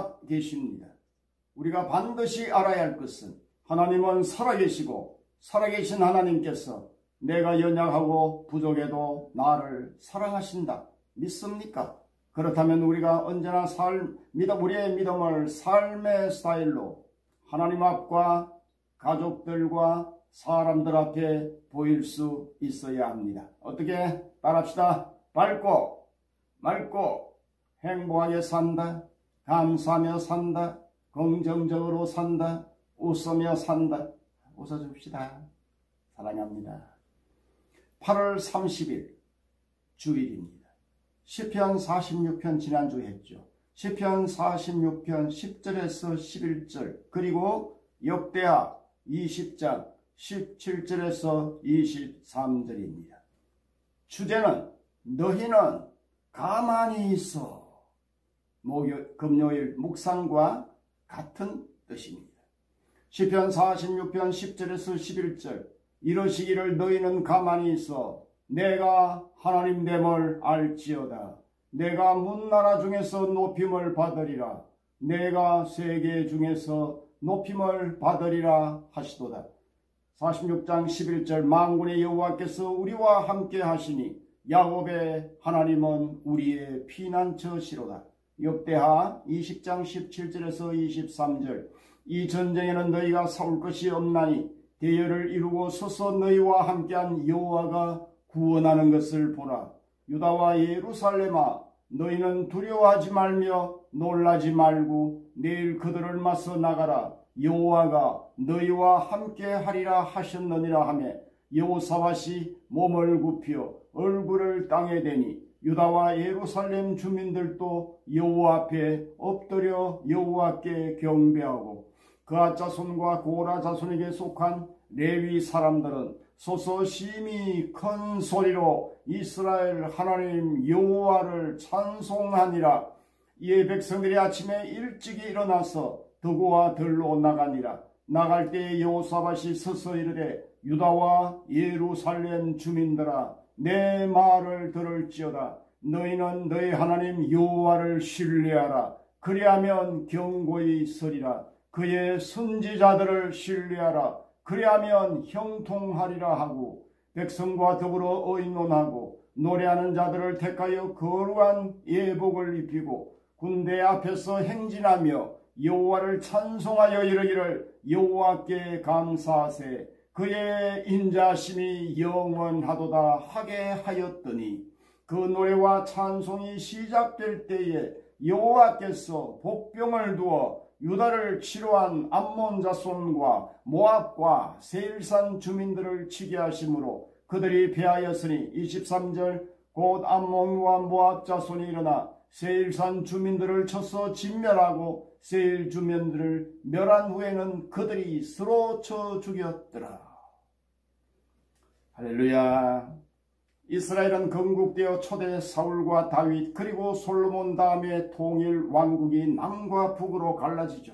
살아 계십니다. 우리가 반드시 알아야 할 것은 하나님은 살아계시고 살아계신 하나님께서 내가 연약하고 부족해도 나를 사랑하신다. 믿습니까? 그렇다면 우리가 언제나 우리의 믿음을 삶의 스타일로 하나님 앞과 가족들과 사람들 앞에 보일 수 있어야 합니다. 어떻게? 따라합시다. 밝고 맑고 행복하게 산다. 감사하며 산다. 긍정적으로 산다. 웃으며 산다. 웃어줍시다. 사랑합니다. 8월 30일 주일입니다. 시편 46편 지난주에 했죠. 시편 46편 10절에서 11절 그리고 역대하 20장 17절에서 23절입니다. 주제는 너희는 가만히 있어. 금요일 묵상과 같은 뜻입니다. 시편 46편 10절에서 11절 이러시기를 너희는 가만히 있어 내가 하나님 됨을 알지어다. 내가 문나라 중에서 높임을 받으리라. 내가 세계 중에서 높임을 받으리라 하시도다. 46장 11절 만군의 여호와께서 우리와 함께 하시니 야곱의 하나님은 우리의 피난처시로다. 역대하 20장 17절에서 23절 이 전쟁에는 너희가 싸울 것이 없나니 대열을 이루고 서서 너희와 함께한 여호와가 구원하는 것을 보라. 유다와 예루살렘아 너희는 두려워하지 말며 놀라지 말고 내일 그들을 맞서 나가라. 여호와가 너희와 함께하리라 하셨느니라 하며 여호사밧이 몸을 굽혀 얼굴을 땅에 대니 유다와 예루살렘 주민들도 여호와 앞에 엎드려 여호와께 경배하고 그앗 자손과 고라 자손에게 속한 레위 사람들은 소서 심히 큰 소리로 이스라엘 하나님 여호와를 찬송하니라. 이에 백성들이 아침에 일찍이 일어나서 더구와 들로 나가니라. 나갈 때에 여호사밧이 서서 이르되 유다와 예루살렘 주민들아 내 말을 들을지어다. 너희는 너희 하나님 여호와를 신뢰하라. 그리하면 경고히 서리라. 그의 선지자들을 신뢰하라. 그리하면 형통하리라 하고 백성과 더불어 의논하고 노래하는 자들을 택하여 거룩한 예복을 입히고 군대 앞에서 행진하며 여호와를 찬송하여 이르기를 여호와께 감사하세 그의 인자심이 영원하도다 하게 하였더니 그 노래와 찬송이 시작될 때에 여호와께서 복병을 두어 유다를 치료한 암몬 자손과 모압과 세일산 주민들을 치게 하심으로 그들이 패하였으니 23절 곧 암몬과 모압 자손이 일어나 세일산 주민들을 쳐서 진멸하고 세일 주민들을 멸한 후에는 그들이 서로 쳐 죽였더라. 할렐루야. 이스라엘은 건국되어 초대 사울과 다윗 그리고 솔로몬 다음에 통일 왕국이 남과 북으로 갈라지죠.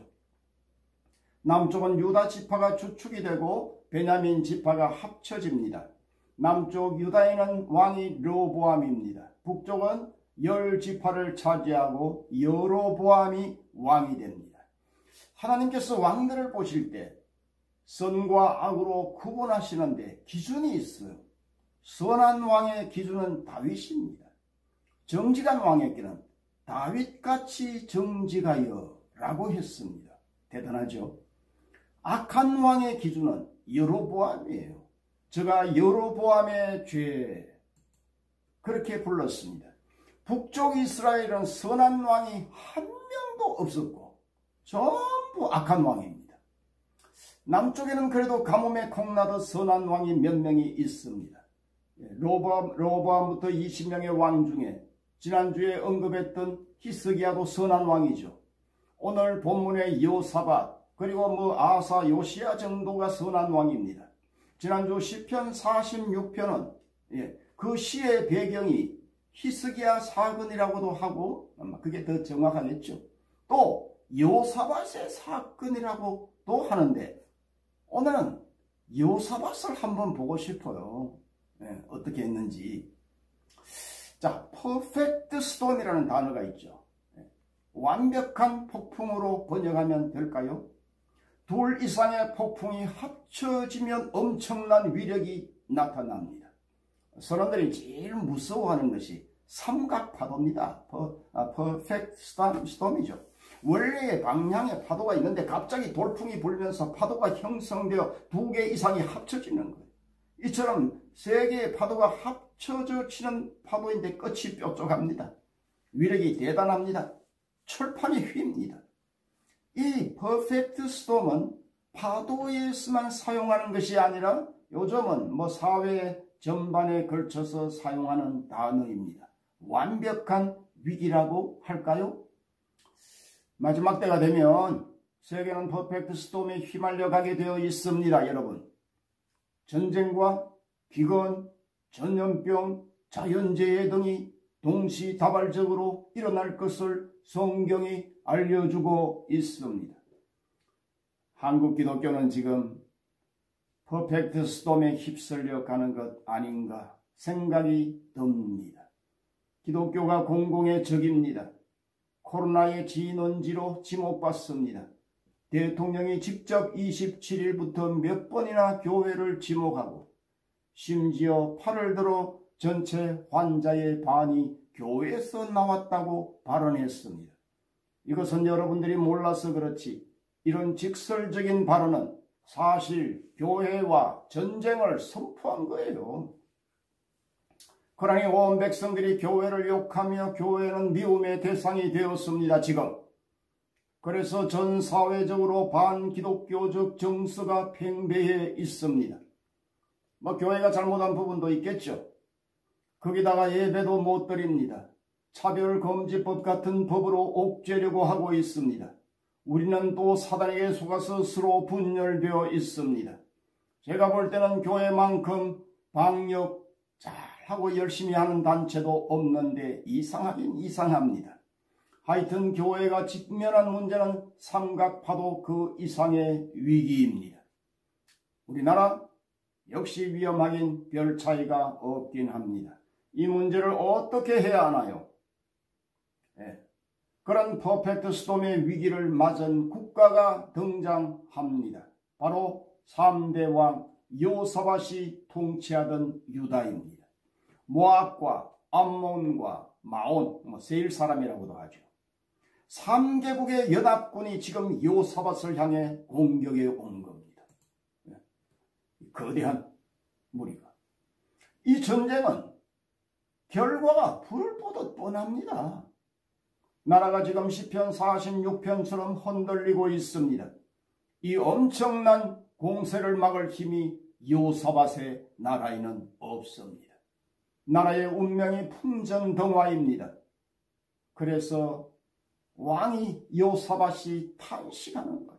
남쪽은 유다 지파가 주축이 되고 베냐민 지파가 합쳐집니다. 남쪽 유다에는 왕이 르호보암입니다. 북쪽은 10지파를 차지하고 여로보암이 왕이 됩니다. 하나님께서 왕들을 보실 때 선과 악으로 구분하시는데 기준이 있어요. 선한 왕의 기준은 다윗입니다. 정직한 왕에게는 다윗같이 정직하여 라고 했습니다. 대단하죠. 악한 왕의 기준은 여로보암이에요. 제가 여로보암의 죄 그렇게 불렀습니다. 북쪽 이스라엘은 선한 왕이 한 명도 없었고 전부 악한 왕입니다. 남쪽에는 그래도 가뭄에 콩나듯 선한 왕이 몇 명이 있습니다. 로보암부터 20명의 왕 중에 지난주에 언급했던 히스기야도 선한 왕이죠. 오늘 본문의 여호사밧 그리고 아사 요시야 정도가 선한 왕입니다. 지난주 시편 46편은 그 시의 배경이 히스기야 사건이라고도 하고 그게 더 정확하겠죠. 또 여호사밧의 사건이라고도 하는데 오늘은 여호사밧을 한번 보고 싶어요. 어떻게 했는지. 자, 퍼펙트 스톰이라는 단어가 있죠. 완벽한 폭풍으로 번역하면 될까요? 둘 이상의 폭풍이 합쳐지면 엄청난 위력이 나타납니다. 사람들이 제일 무서워하는 것이 삼각파도입니다. 퍼펙트 스톰이죠. 원래의 방향의 파도가 있는데 갑자기 돌풍이 불면서 파도가 형성되어 두 개 이상이 합쳐지는 거예요. 이처럼 세 개의 파도가 합쳐져 치는 파도인데 끝이 뾰족합니다. 위력이 대단합니다. 철판이 휩니다. 이 퍼펙트 스톰은 파도에서만 사용하는 것이 아니라 요즘은 사회 전반에 걸쳐서 사용하는 단어입니다. 완벽한 위기라고 할까요? 마지막 때가 되면 세계는 퍼펙트 스톰에 휘말려 가게 되어 있습니다. 여러분, 전쟁과 기근, 전염병, 자연재해 등이 동시다발적으로 일어날 것을 성경이 알려주고 있습니다. 한국 기독교는 지금 퍼펙트 스톰에 휩쓸려 가는 것 아닌가 생각이 듭니다. 기독교가 공공의 적입니다. 코로나의 진원지로 지목받습니다. 대통령이 직접 27일부터 몇 번이나 교회를 지목하고 심지어 8월 들어 전체 환자의 반이 교회에서 나왔다고 발언했습니다. 이것은 여러분들이 몰라서 그렇지 이런 직설적인 발언은 사실 교회와 전쟁을 선포한 거예요. 그러니 온 백성들이 교회를 욕하며 교회는 미움의 대상이 되었습니다. 지금. 그래서 전 사회적으로 반기독교적 정서가 팽배해 있습니다. 교회가 잘못한 부분도 있겠죠. 거기다가 예배도 못 드립니다. 차별금지법 같은 법으로 옥죄려고 하고 있습니다. 우리는 또 사단에게 속아서 서로 분열되어 있습니다. 제가 볼 때는 교회만큼 방역 잘하고 열심히 하는 단체도 없는데 이상하긴 이상합니다. 하여튼 교회가 직면한 문제는 삼각파도 그 이상의 위기입니다. 우리나라 역시 위험하긴 별 차이가 없긴 합니다. 이 문제를 어떻게 해야 하나요? 그런 퍼펙트 스톰의 위기를 맞은 국가가 등장합니다. 바로 3대 왕 여호사밧이 통치하던 유다입니다. 모압과 암몬과 마온, 세일 사람이라고도 하죠. 3개국의 연합군이 지금 여호사밧을 향해 공격해 온 겁니다. 거대한 무리가. 이 전쟁은 결과가 불 보듯 뻔합니다. 나라가 지금 시편 46편처럼 흔들리고 있습니다. 이 엄청난 공세를 막을 힘이 여호사밧의 나라에는 없습니다. 나라의 운명이 풍전등화입니다. 그래서 왕이 여호사밧이 탄식하는 것.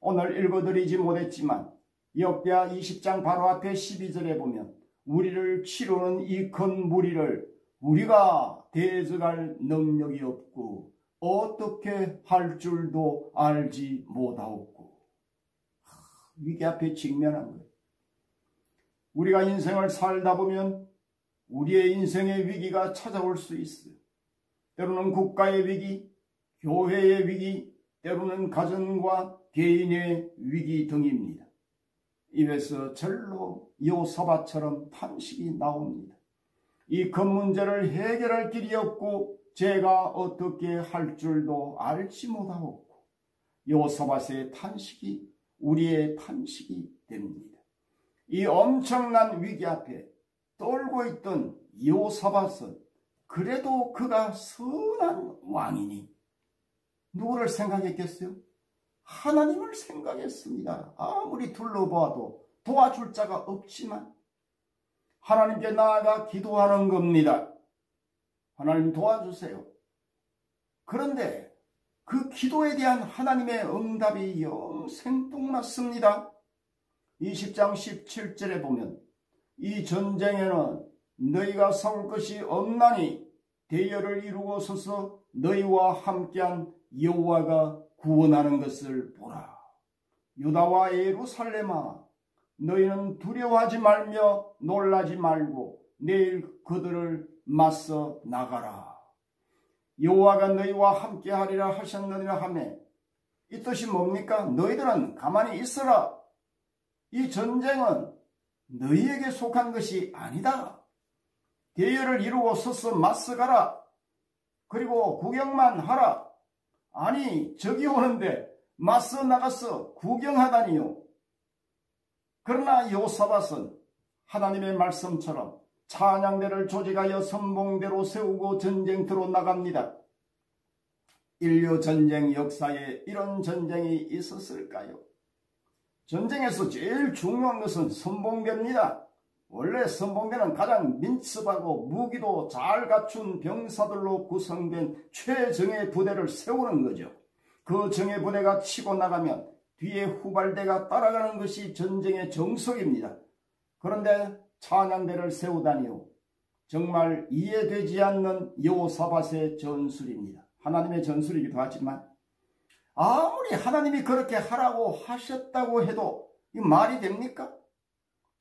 오늘 읽어드리지 못했지만 역대하 20장 바로 앞에 12절에 보면 우리를 치르는 이 큰 무리를 우리가 대적할 능력이 없고 어떻게 할 줄도 알지 못하옵고. 위기 앞에 직면한 거예요. 우리가 인생을 살다 보면 우리의 인생의 위기가 찾아올 수 있어요. 때로는 국가의 위기, 교회의 위기, 때로는 가정과 개인의 위기 등입니다. 입에서 절로 여호사밧처럼 탄식이 나옵니다. 이 큰 문제를 해결할 길이 없고 제가 어떻게 할 줄도 알지 못하고 여호사밧의 탄식이 우리의 탄식이 됩니다. 이 엄청난 위기 앞에 떨고 있던 여호사밧은 그래도 그가 선한 왕이니 누구를 생각했겠어요? 하나님을 생각했습니다. 아무리 둘러보아도 도와줄 자가 없지만 하나님께 나아가 기도하는 겁니다. 하나님 도와주세요. 그런데 그 기도에 대한 하나님의 응답이 영 생뚱맞습니다. 20장 17절에 보면 이 전쟁에는 너희가 싸울 것이 없나니 대열을 이루고 서서 너희와 함께한 여호와가 구원하는 것을 보라. 유다와 예루살렘아, 너희는 두려워하지 말며 놀라지 말고 내일 그들을 맞서 나가라. 여호와가 너희와 함께하리라 하셨느니라 하매 이 뜻이 뭡니까? 너희들은 가만히 있어라. 이 전쟁은 너희에게 속한 것이 아니다. 대열을 이루고 서서 맞서가라. 그리고 구경만 하라. 아니 적이 오는데 맞서 나가서 구경하다니요. 그러나 여호사밧은 하나님의 말씀처럼 찬양대를 조직하여 선봉대로 세우고 전쟁터로 나갑니다. 인류 전쟁 역사에 이런 전쟁이 있었을까요? 전쟁에서 제일 중요한 것은 선봉대입니다. 원래 선봉대는 가장 민첩하고 무기도 잘 갖춘 병사들로 구성된 최정예 부대를 세우는 거죠. 그 정예 부대가 치고 나가면 뒤에 후발대가 따라가는 것이 전쟁의 정석입니다. 그런데 찬양대를 세우다니요. 정말 이해되지 않는 여호사밧의 전술입니다. 하나님의 전술이기도 하지만 아무리 하나님이 그렇게 하라고 하셨다고 해도 이 말이 됩니까?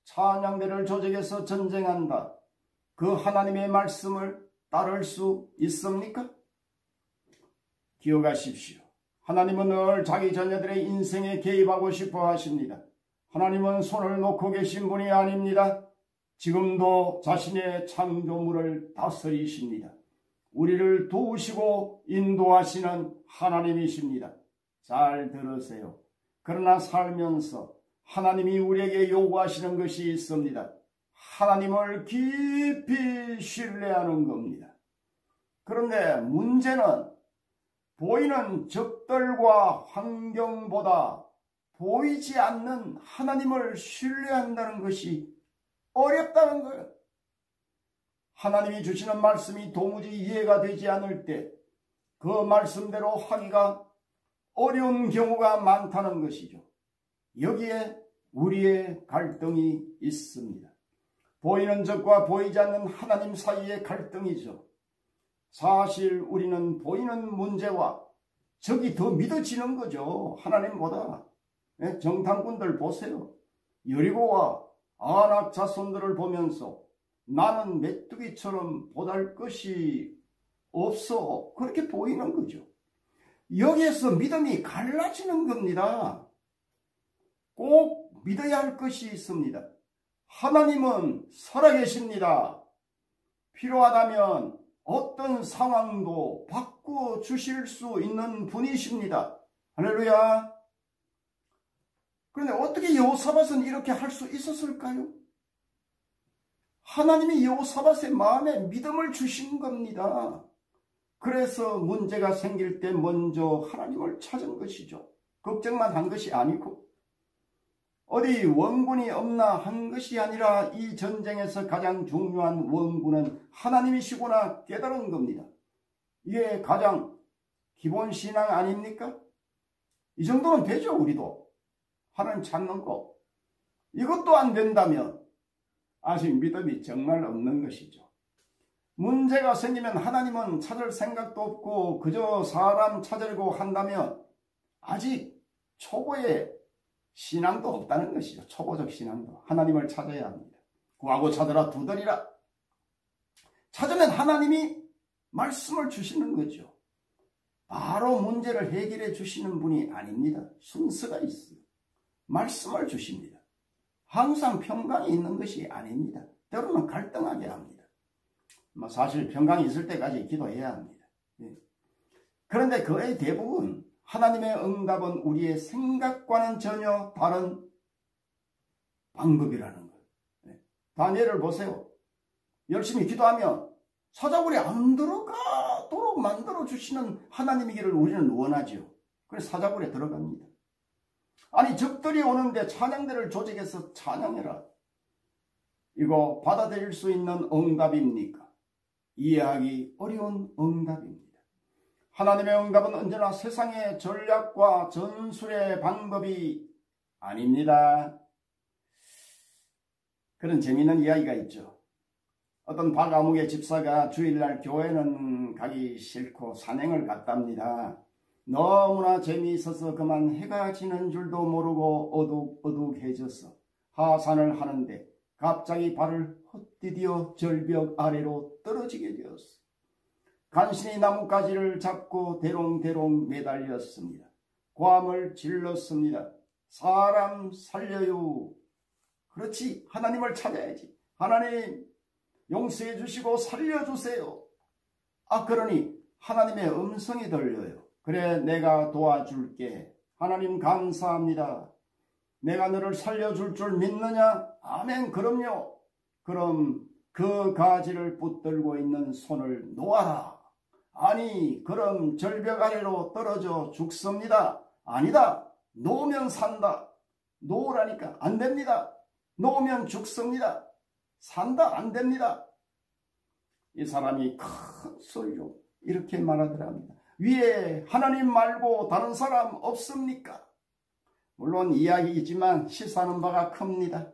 찬양대를 조직해서 전쟁한다. 그 하나님의 말씀을 따를 수 있습니까? 기억하십시오. 하나님은 늘 자기 자녀들의 인생에 개입하고 싶어 하십니다. 하나님은 손을 놓고 계신 분이 아닙니다. 지금도 자신의 창조물을 다스리십니다. 우리를 도우시고 인도하시는 하나님이십니다. 잘 들으세요. 그러나 살면서 하나님이 우리에게 요구하시는 것이 있습니다. 하나님을 깊이 신뢰하는 겁니다. 그런데 문제는 보이는 적들과 환경보다 보이지 않는 하나님을 신뢰한다는 것이 어렵다는 거예요. 하나님이 주시는 말씀이 도무지 이해가 되지 않을 때 그 말씀대로 하기가 어려운 경우가 많다는 것이죠. 여기에 우리의 갈등이 있습니다. 보이는 적과 보이지 않는 하나님 사이의 갈등이죠. 사실 우리는 보이는 문제와 적이 더 믿어지는 거죠. 하나님보다. 정탐꾼들 보세요. 여리고와 아낙 자손들을 보면서 나는 메뚜기처럼 보잘것이 없어. 그렇게 보이는 거죠. 여기에서 믿음이 갈라지는 겁니다. 꼭 믿어야 할 것이 있습니다. 하나님은 살아계십니다. 필요하다면 어떤 상황도 바꿔주실 수 있는 분이십니다. 할렐루야. 그런데 어떻게 여호사밧은 이렇게 할 수 있었을까요? 하나님이 여호사밧의 마음에 믿음을 주신 겁니다. 그래서 문제가 생길 때 먼저 하나님을 찾은 것이죠. 걱정만 한 것이 아니고 어디 원군이 없나 한 것이 아니라 이 전쟁에서 가장 중요한 원군은 하나님이시구나 깨달은 겁니다. 이게 가장 기본 신앙 아닙니까? 이 정도는 되죠. 우리도 하나님 찾는 거. 이것도 안 된다면 아직 믿음이 정말 없는 것이죠. 문제가 생기면 하나님은 찾을 생각도 없고 그저 사람 찾으려고 한다면 아직 초보의 신앙도 없다는 것이죠. 초보적 신앙도. 하나님을 찾아야 합니다. 구하고 찾으라 두드리라. 찾으면 하나님이 말씀을 주시는 거죠. 바로 문제를 해결해 주시는 분이 아닙니다. 순서가 있어요. 말씀을 주십니다. 항상 평강이 있는 것이 아닙니다. 때로는 갈등하게 합니다. 사실 평강이 있을 때까지 기도해야 합니다. 그런데 거의 대부분 하나님의 응답은 우리의 생각과는 전혀 다른 방법이라는 거예요. 다니엘을 보세요. 열심히 기도하면 사자굴에 안 들어가도록 만들어주시는 하나님이기를 우리는 원하죠. 그래서 사자굴에 들어갑니다. 아니 적들이 오는데 찬양대를 조직해서 찬양해라. 이거 받아들일 수 있는 응답입니까? 이해하기 어려운 응답입니다. 하나님의 응답은 언제나 세상의 전략과 전술의 방법이 아닙니다. 그런 재미있는 이야기가 있죠. 어떤 박아무개 집사가 주일날 교회는 가기 싫고 산행을 갔답니다. 너무나 재미있어서 그만 해가 지는 줄도 모르고 어둑어둑해져서 하산을 하는데 갑자기 발을 헛디디어 절벽 아래로 떨어지게 되었어. 간신히 나뭇가지를 잡고 대롱대롱 매달렸습니다. 고함을 질렀습니다. 사람 살려요. 그렇지, 하나님을 찾아야지. 하나님 용서해 주시고 살려주세요. 그러니 하나님의 음성이 들려요. 그래, 내가 도와줄게. 하나님 감사합니다. 내가 너를 살려줄 줄 믿느냐? 아멘. 그럼요. 그럼 그 가지를 붙들고 있는 손을 놓아라. 아니, 그럼 절벽 아래로 떨어져 죽습니다. 아니다. 놓으면 산다. 놓으라니까. 안 됩니다. 놓으면 죽습니다. 산다. 안 됩니다. 이 사람이 큰 소리로 이렇게 말하더랍니다. 위에 하나님 말고 다른 사람 없습니까? 물론 이야기이지만 시사하는 바가 큽니다.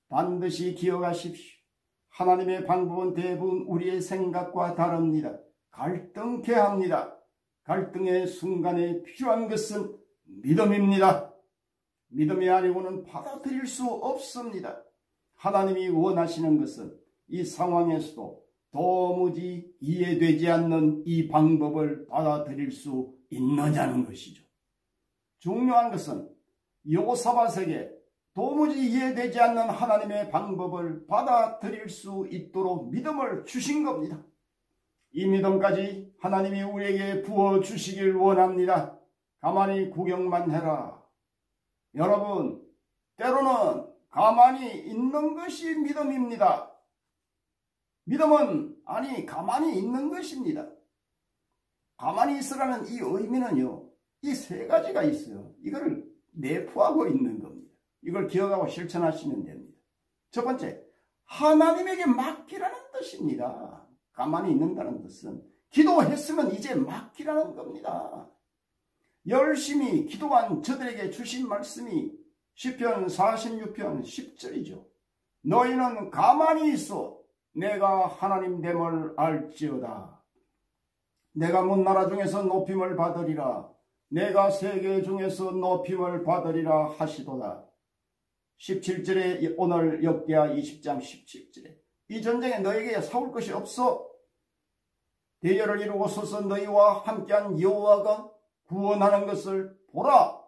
반드시 기억하십시오. 하나님의 방법은 대부분 우리의 생각과 다릅니다. 갈등케 합니다. 갈등의 순간에 필요한 것은 믿음입니다. 믿음이 아니고는 받아들일 수 없습니다. 하나님이 원하시는 것은 이 상황에서도 도무지 이해되지 않는 이 방법을 받아들일 수 있느냐는 것이죠. 중요한 것은 여호사밧에게 도무지 이해되지 않는 하나님의 방법을 받아들일 수 있도록 믿음을 주신 겁니다. 이 믿음까지 하나님이 우리에게 부어주시길 원합니다. 가만히 구경만 해라. 여러분, 때로는 가만히 있는 것이 믿음입니다. 믿음은 가만히 있는 것입니다. 가만히 있으라는 이 의미는요, 이 세 가지가 있어요. 이거를 내포하고 있는 겁니다. 이걸 기억하고 실천하시면 됩니다. 첫 번째, 하나님에게 맡기라는 뜻입니다. 가만히 있는다는 뜻은 기도했으면 이제 맡기라는 겁니다. 열심히 기도한 저들에게 주신 말씀이 시편 46편 10절이죠. 너희는 가만히 있어 내가 하나님 됨을 알지어다. 내가 문 나라 중에서 높임을 받으리라. 내가 세계 중에서 높임을 받으리라 하시도다. 17절에 오늘 역대하 20장 17절에 이 전쟁에 너에게 싸울 것이 없어. 대열을 이루고서서 너희와 함께한 여호와가 구원하는 것을 보라.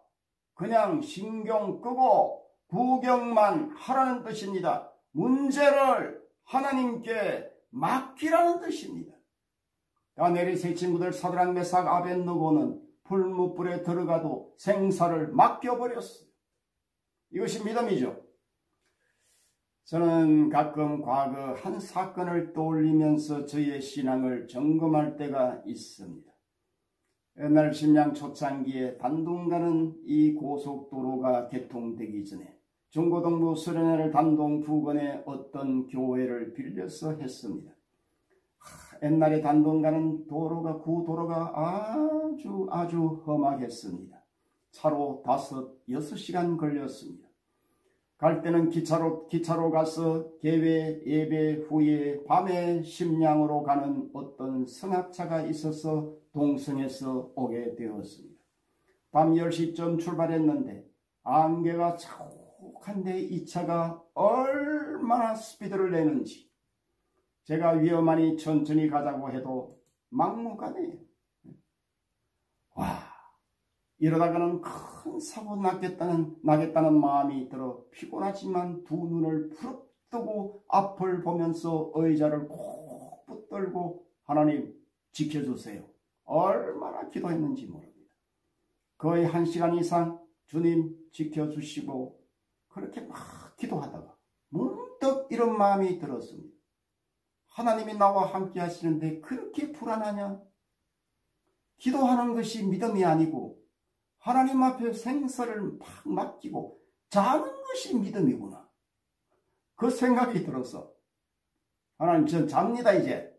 그냥 신경 끄고 구경만 하라는 뜻입니다. 문제를 하나님께 맡기라는 뜻입니다. 다니엘의 세 친구들 사드락 메삭 아벳느고는 불못불에 들어가도 생사를 맡겨버렸어요. 이것이 믿음이죠. 저는 가끔 과거 한 사건을 떠올리면서 저의 신앙을 점검할 때가 있습니다. 옛날 심양 초창기에 단둥가는 이 고속도로가 개통되기 전에 중고등부 수련회를 단동 부근의 어떤 교회를 빌려서 했습니다. 옛날에 단동가는 구도로가 아주 험하겠습니다. 차로 5-6시간 걸렸습니다. 갈 때는 기차로 가서 개회 예배 후에 밤에 심양으로 가는 어떤 승합차가 있어서 동성에서 오게 되었습니다. 밤 10시쯤 출발했는데 안개가 자욱한데 이 차가 얼마나 스피드를 내는지 제가 위험하니 천천히 가자고 해도 막무가내예요. 이러다가는 큰 사고 나겠다는 마음이 들어 피곤하지만 두 눈을 부릅뜨고 앞을 보면서 의자를 꼭 붙들고 하나님 지켜주세요. 얼마나 기도했는지 모릅니다. 거의 1시간 이상 주님 지켜주시고 그렇게 막 기도하다가 문득 이런 마음이 들었습니다. 하나님이 나와 함께 하시는데 그렇게 불안하냐? 기도하는 것이 믿음이 아니고 하나님 앞에 생사를 막 맡기고 자는 것이 믿음이구나. 그 생각이 들어서 하나님 전 잡니다 이제.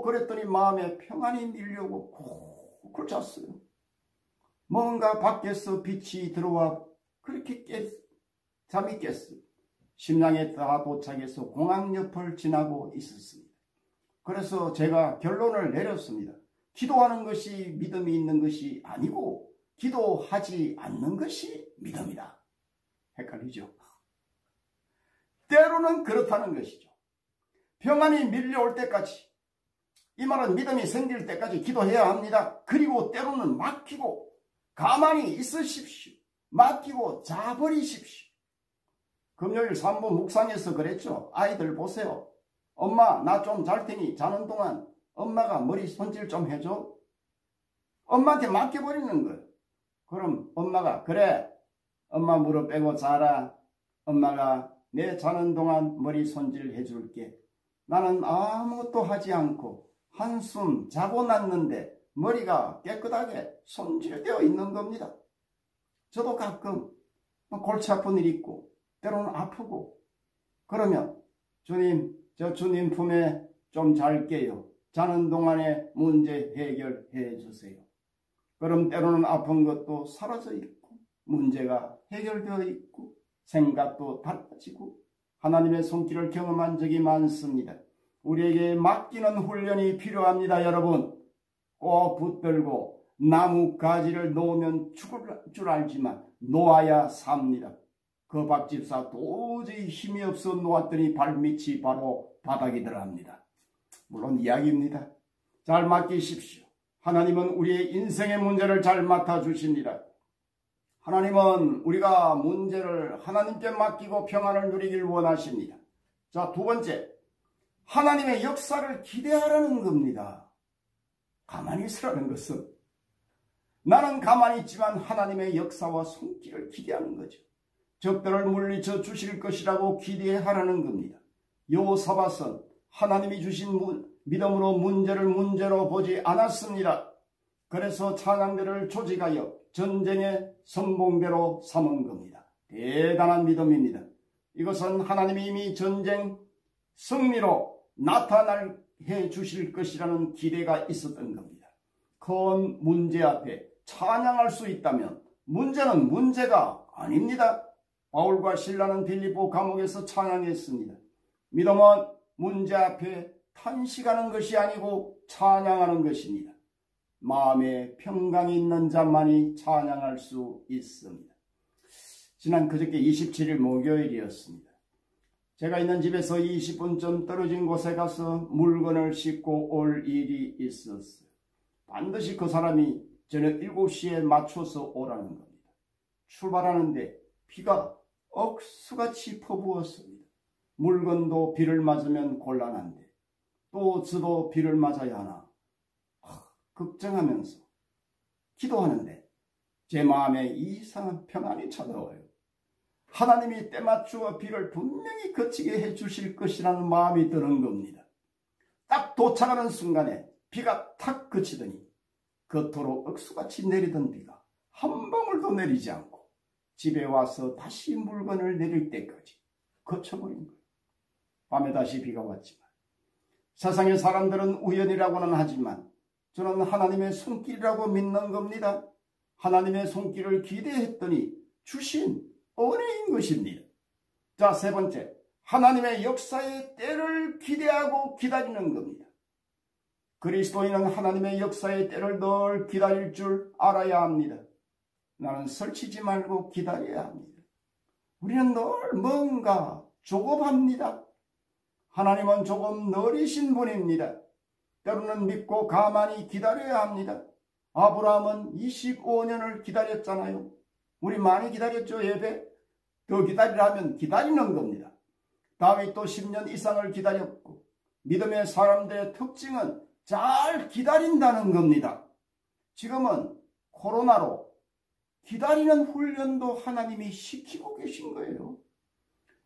그랬더니 마음에 평안이 밀려오고 콕 잤어요. 뭔가 밖에서 빛이 들어와 그렇게 잠이 깼어요. 심양에 다 도착해서 공항 옆을 지나고 있었습니다. 그래서 제가 결론을 내렸습니다. 기도하는 것이 믿음이 있는 것이 아니고 기도하지 않는 것이 믿음이다. 헷갈리죠? 때로는 그렇다는 것이죠. 평안이 밀려올 때까지 이 말은 믿음이 생길 때까지 기도해야 합니다. 그리고 때로는 맡기고 가만히 있으십시오. 맡기고 자버리십시오. 금요일 3부 묵상에서 그랬죠. 아이들 보세요. 엄마 나 좀 잘 테니 자는 동안 엄마가 머리 손질 좀 해줘. 엄마한테 맡겨버리는 거예요. 그럼 엄마가 그래 엄마 무릎 빼고 자라. 엄마가 내 자는 동안 머리 손질 해줄게. 나는 아무것도 하지 않고 한숨 자고 났는데 머리가 깨끗하게 손질되어 있는 겁니다. 저도 가끔 골치 아픈 일 있고 때로는 아프고 그러면 주님 저 주님 품에 좀 잘게요. 자는 동안에 문제 해결해 주세요. 그럼 때로는 아픈 것도 사라져 있고 문제가 해결되어 있고 생각도 달라지고 하나님의 손길을 경험한 적이 많습니다. 우리에게 맡기는 훈련이 필요합니다. 여러분 꼭 붙들고 나무 가지를 놓으면 죽을 줄 알지만 놓아야 삽니다. 그 박집사 도저히 힘이 없어 놓았더니 발밑이 바로 바닥이 들어갑니다. 물론 이야기입니다. 잘 맡기십시오. 하나님은 우리의 인생의 문제를 잘 맡아주십니다. 하나님은 우리가 문제를 하나님께 맡기고 평안을 누리길 원하십니다. 자, 두 번째, 하나님의 역사를 기대하라는 겁니다. 가만히 있으라는 것은 나는 가만히 있지만 하나님의 역사와 손길을 기대하는 거죠. 적들을 물리쳐 주실 것이라고 기대하라는 겁니다. 여호사밧은 하나님이 주신 믿음으로 문제를 문제로 보지 않았습니다. 그래서 찬양대를 조직하여 전쟁의 선봉대로 삼은 겁니다. 대단한 믿음입니다. 이것은 하나님이 이미 전쟁 승리로 나타나게 주실 것이라는 기대가 있었던 겁니다. 큰 문제 앞에 찬양할 수 있다면 문제는 문제가 아닙니다. 바울과 실라는 빌립보 감옥에서 찬양했습니다. 믿음은 문제 앞에 탄식하는 것이 아니고 찬양하는 것입니다. 마음에 평강이 있는 자만이 찬양할 수 있습니다. 지난 그저께 27일 목요일이었습니다. 제가 있는 집에서 20분쯤 떨어진 곳에 가서 물건을 싣고 올 일이 있었어요. 반드시 그 사람이 저녁 7시에 맞춰서 오라는 겁니다. 출발하는데 비가 억수같이 퍼부었습니다. 물건도 비를 맞으면 곤란한데 또 저도 비를 맞아야 하나 걱정하면서 기도하는데 제 마음에 이상한 평안이 찾아와요. 하나님이 때맞추어 비를 분명히 그치게 해주실 것이라는 마음이 드는 겁니다. 딱 도착하는 순간에 비가 탁 그치더니 그토록 억수같이 내리던 비가 한 방울도 내리지 않고 집에 와서 다시 물건을 내릴 때까지 그쳐버린 거예요. 밤에 다시 비가 왔지만 세상의 사람들은 우연이라고는 하지만 저는 하나님의 손길이라고 믿는 겁니다. 하나님의 손길을 기대했더니 주신 은혜인 것입니다. 자, 세 번째, 하나님의 역사의 때를 기대하고 기다리는 겁니다. 그리스도인은 하나님의 역사의 때를 늘 기다릴 줄 알아야 합니다. 나는 설치지 말고 기다려야 합니다. 우리는 늘 뭔가 조급합니다. 하나님은 조금 느리신 분입니다. 때로는 믿고 가만히 기다려야 합니다. 아브라함은 25년을 기다렸잖아요. 우리 많이 기다렸죠. 예배. 더 기다리라면 기다리는 겁니다. 다윗도 10년 이상을 기다렸고 믿음의 사람들의 특징은 잘 기다린다는 겁니다. 지금은 코로나로 기다리는 훈련도 하나님이 시키고 계신 거예요.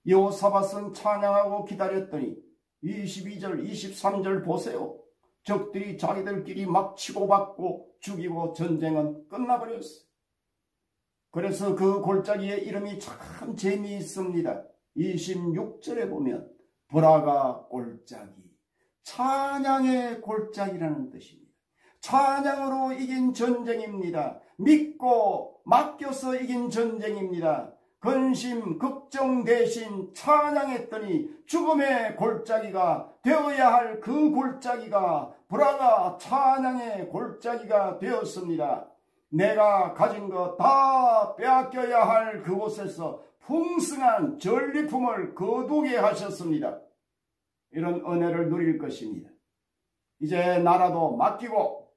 여호사밧은 찬양하고 기다렸더니 22절 23절 보세요. 적들이 자기들끼리 막 치고받고 죽이고 전쟁은 끝나버렸어요. 그래서 그 골짜기의 이름이 참 재미있습니다. 26절에 보면 브라가 골짜기, 찬양의 골짜기라는 뜻입니다. 찬양으로 이긴 전쟁입니다. 믿고 맡겨서 이긴 전쟁입니다. 근심, 걱정 대신 찬양했더니 죽음의 골짜기가 되어야 할 그 골짜기가 브라가 찬양의 골짜기가 되었습니다. 내가 가진 것 다 빼앗겨야 할 그곳에서 풍성한 전리품을 거두게 하셨습니다. 이런 은혜를 누릴 것입니다. 이제 나라도 맡기고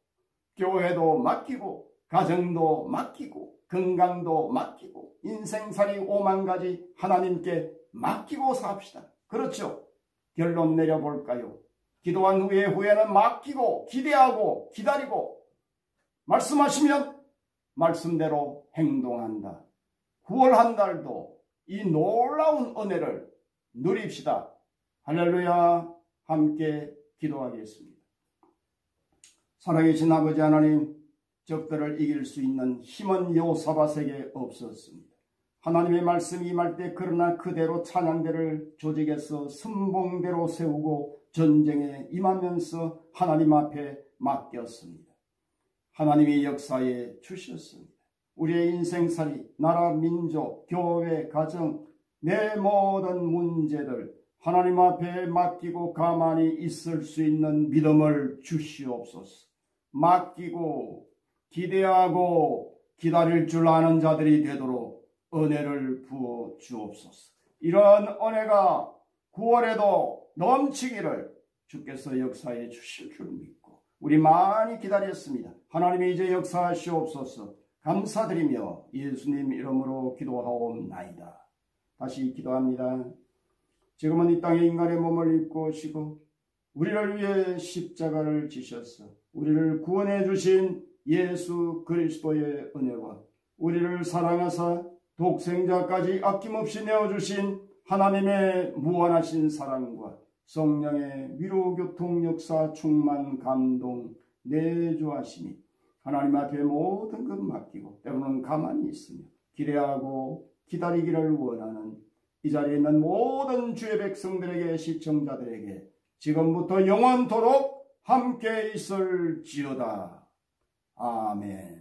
교회도 맡기고 가정도 맡기고 건강도 맡기고 인생살이 5만 가지 하나님께 맡기고 삽시다. 그렇죠? 결론 내려볼까요? 기도한 후에는 맡기고 기대하고 기다리고 말씀하시면 말씀대로 행동한다. 9월 한 달도 이 놀라운 은혜를 누립시다. 할렐루야. 함께 기도하겠습니다. 살아계신 아버지 하나님, 적들을 이길 수 있는 힘은 여호사밧에게 없었습니다. 하나님의 말씀이 임할 때 그러나 그대로 찬양대를 조직해서 선봉대로 세우고 전쟁에 임하면서 하나님 앞에 맡겼습니다. 하나님이 역사에 주셨습니다. 우리의 인생살이, 나라, 민족, 교회, 가정, 내 모든 문제들 하나님 앞에 맡기고 가만히 있을 수 있는 믿음을 주시옵소서. 맡기고 기대하고 기다릴 줄 아는 자들이 되도록 은혜를 부어 주옵소서. 이런 은혜가 9월에도 넘치기를 주께서 역사해 주실 줄 믿고 우리 많이 기다렸습니다. 하나님이 이제 역사하시옵소서. 감사드리며 예수님 이름으로 기도하옵나이다. 다시 기도합니다. 지금은 이 땅에 인간의 몸을 입고 오시고 우리를 위해 십자가를 지셔서 우리를 구원해 주신 예수 그리스도의 은혜와 우리를 사랑하사 독생자까지 아낌없이 내어주신 하나님의 무한하신 사랑과 성령의 위로 교통 역사 충만 감동 내주하시니 하나님 앞에 모든 것 맡기고 때로는 가만히 있으며 기대하고 기다리기를 원하는 이 자리에 있는 모든 주의 백성들에게 시청자들에게 지금부터 영원토록 함께 있을지어다. 아멘.